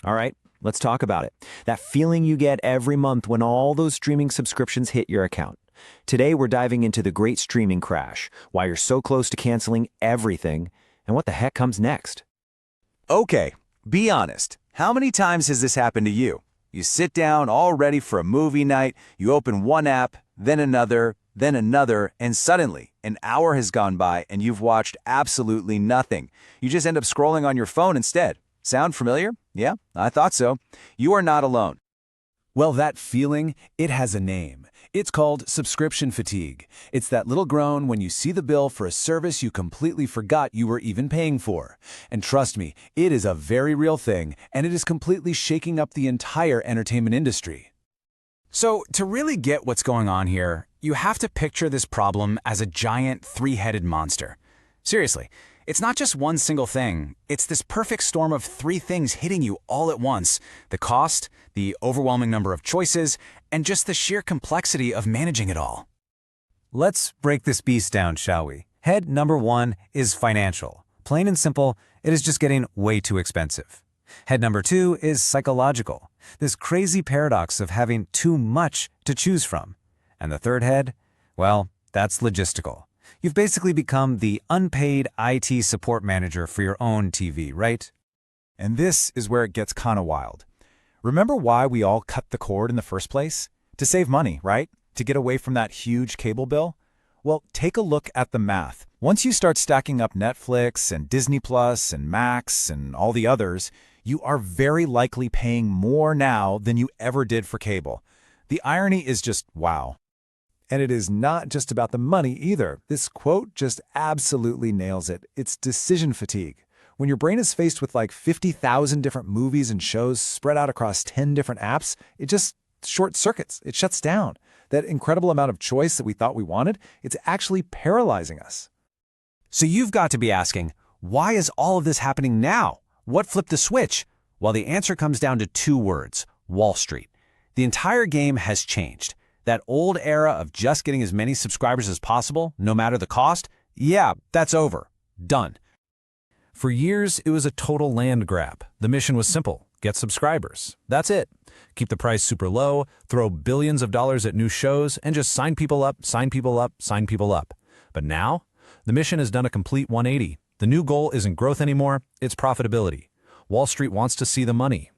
All right, let's talk about it. That feeling you get every month when all those streaming subscriptions hit your account. Today, we're diving into the great streaming crash, why you're so close to canceling everything, and what the heck comes next. Okay, be honest. How many times has this happened to you? You sit down all ready for a movie night, you open one app, then another, and suddenly, an hour has gone by and you've watched absolutely nothing. You just end up scrolling on your phone instead. Sound familiar? Yeah, I thought so. You are not alone. Well, that feeling, it has a name. It's called subscription fatigue. It's that little groan when you see the bill for a service you completely forgot you were even paying for. And trust me, it is a very real thing, and it is completely shaking up the entire entertainment industry. So, to really get what's going on here, you have to picture this problem as a giant three-headed monster. Seriously, it's not just one single thing. It's this perfect storm of three things hitting you all at once: the cost, the overwhelming number of choices, and just the sheer complexity of managing it all. Let's break this beast down, shall we? Head number one is financial. Plain and simple, it is just getting way too expensive. Head number two is psychological. This crazy paradox of having too much to choose from. And the third head? Well, that's logistical. You've basically become the unpaid IT support manager for your own TV, right? And this is where it gets kind of wild. Remember why we all cut the cord in the first place? To save money, right? To get away from that huge cable bill? Well, take a look at the math. Once you start stacking up Netflix and Disney Plus and Max and all the others, you are very likely paying more now than you ever did for cable. The irony is just wow. And it is not just about the money either. This quote just absolutely nails it. It's decision fatigue. When your brain is faced with like 50,000 different movies and shows spread out across 10 different apps, it just short circuits. It shuts down. That incredible amount of choice that we thought we wanted, it's actually paralyzing us. So you've got to be asking, why is all of this happening now? What flipped the switch? Well, the answer comes down to two words: Wall Street. The entire game has changed. That old era of just getting as many subscribers as possible, no matter the cost, yeah, that's over. Done. For years, it was a total land grab. The mission was simple: get subscribers. That's it. Keep the price super low, throw billions of dollars at new shows, and just sign people up, sign people up, sign people up. But now, the mission has done a complete 180. The new goal isn't growth anymore, it's profitability. Wall Street wants to see the money.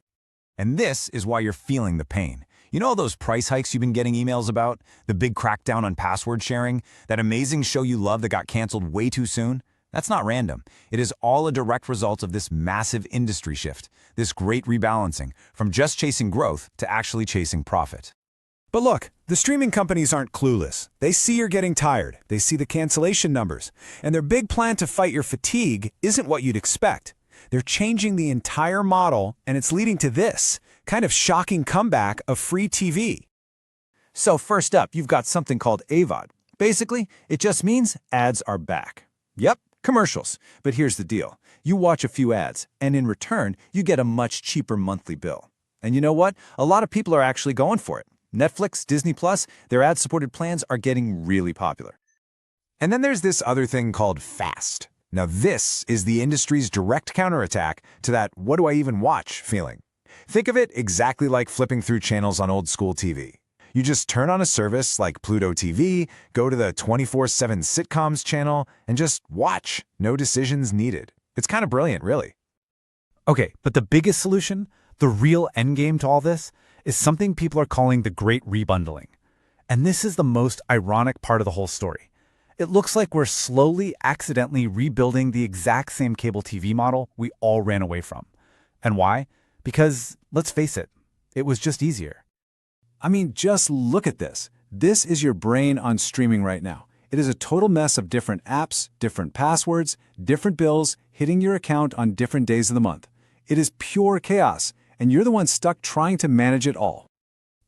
And this is why you're feeling the pain. You know all those price hikes you've been getting emails about? The big crackdown on password sharing? That amazing show you love that got canceled way too soon? That's not random. It is all a direct result of this massive industry shift, this great rebalancing, from just chasing growth to actually chasing profit. But look, the streaming companies aren't clueless. They see you're getting tired. They see the cancellation numbers. And their big plan to fight your fatigue isn't what you'd expect. They're changing the entire model, and it's leading to this kind of shocking comeback of free TV. So first up, you've got something called AVOD. Basically, it just means ads are back. Yep, commercials. But here's the deal. You watch a few ads, and in return, you get a much cheaper monthly bill. And you know what? A lot of people are actually going for it. Netflix, Disney Plus, their ad-supported plans are getting really popular. And then there's this other thing called FAST. Now this is the industry's direct counterattack to that "what do I even watch" feeling. Think of it exactly like flipping through channels on old school TV. You just turn on a service like Pluto TV, go to the 24/7 sitcoms channel, and just watch. No decisions needed. It's kind of brilliant, really. Okay, but the biggest solution, the real endgame to all this, is something people are calling the Great Rebundling. And this is the most ironic part of the whole story. It looks like we're slowly, accidentally rebuilding the exact same cable TV model we all ran away from. And why? Because, let's face it, it was just easier. I mean, just look at this. This is your brain on streaming right now. It is a total mess of different apps, different passwords, different bills hitting your account on different days of the month. It is pure chaos, and you're the one stuck trying to manage it all.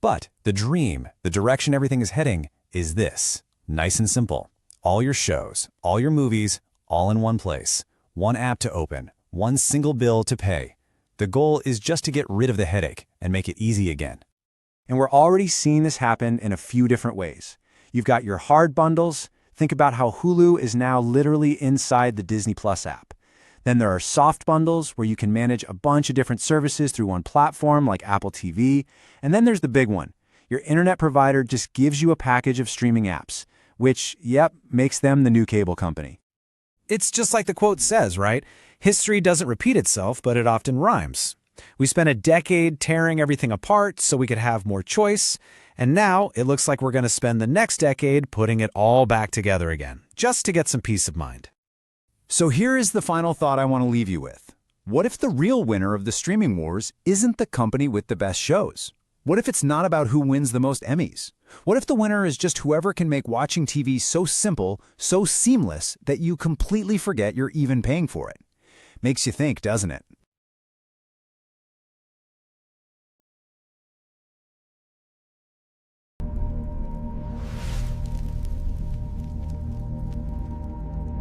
But the dream, the direction everything is heading, is this. Nice and simple. All your shows, all your movies, all in one place. One app to open, one single bill to pay. The goal is just to get rid of the headache and make it easy again. And we're already seeing this happen in a few different ways. You've got your hard bundles. Think about how Hulu is now literally inside the Disney Plus app. Then there are soft bundles where you can manage a bunch of different services through one platform like Apple TV. And then there's the big one. Your internet provider just gives you a package of streaming apps, which, yep, makes them the new cable company. It's just like the quote says, right? History doesn't repeat itself, but it often rhymes. We spent a decade tearing everything apart so we could have more choice, and now it looks like we're going to spend the next decade putting it all back together again, just to get some peace of mind. So here is the final thought I want to leave you with. What if the real winner of the streaming wars isn't the company with the best shows? What if it's not about who wins the most Emmys? What if the winner is just whoever can make watching TV so simple, so seamless, that you completely forget you're even paying for it? Makes you think, doesn't it?